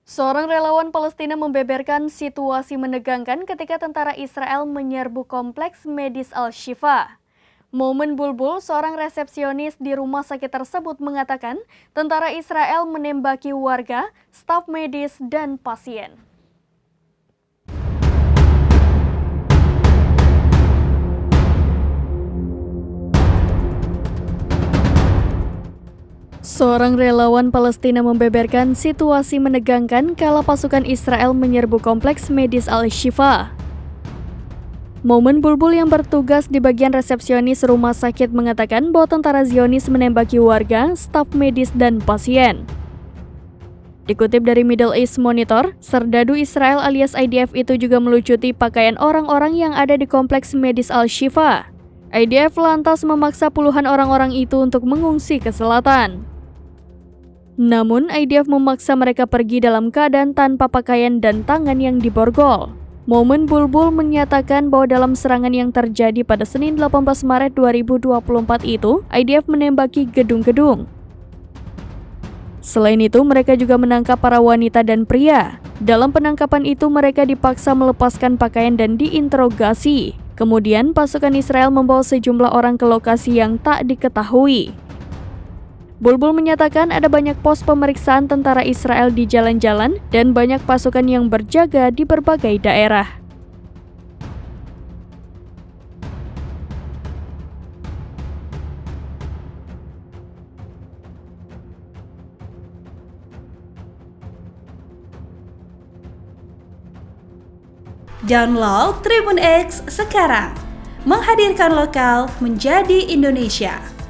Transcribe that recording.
Seorang relawan Palestina membeberkan situasi menegangkan ketika tentara Israel menyerbu kompleks medis Al-Shifa. Momen Bulbul, seorang resepsionis di rumah sakit tersebut mengatakan tentara Israel menembaki warga, staf medis, dan pasien. Seorang relawan Palestina membeberkan situasi menegangkan kala pasukan Israel menyerbu kompleks medis Al-Shifa. Momen Bulbul yang bertugas di bagian resepsionis rumah sakit mengatakan bahwa tentara Zionis menembaki warga, staf medis, dan pasien. Dikutip dari Middle East Monitor, serdadu Israel alias IDF itu juga melucuti pakaian orang-orang yang ada di kompleks medis Al-Shifa. IDF lantas memaksa puluhan orang-orang itu untuk mengungsi ke selatan. Namun, IDF memaksa mereka pergi dalam keadaan tanpa pakaian dan tangan yang diborgol. Momen Bulbul menyatakan bahwa dalam serangan yang terjadi pada Senin 18 Maret 2024 itu, IDF menembaki gedung-gedung. Selain itu, mereka juga menangkap para wanita dan pria. Dalam penangkapan itu, mereka dipaksa melepaskan pakaian dan diinterogasi. Kemudian, pasukan Israel membawa sejumlah orang ke lokasi yang tak diketahui. Bulbul menyatakan ada banyak pos pemeriksaan tentara Israel di jalan-jalan dan banyak pasukan yang berjaga di berbagai daerah. Download Tribun X sekarang, menghadirkan lokal menjadi Indonesia.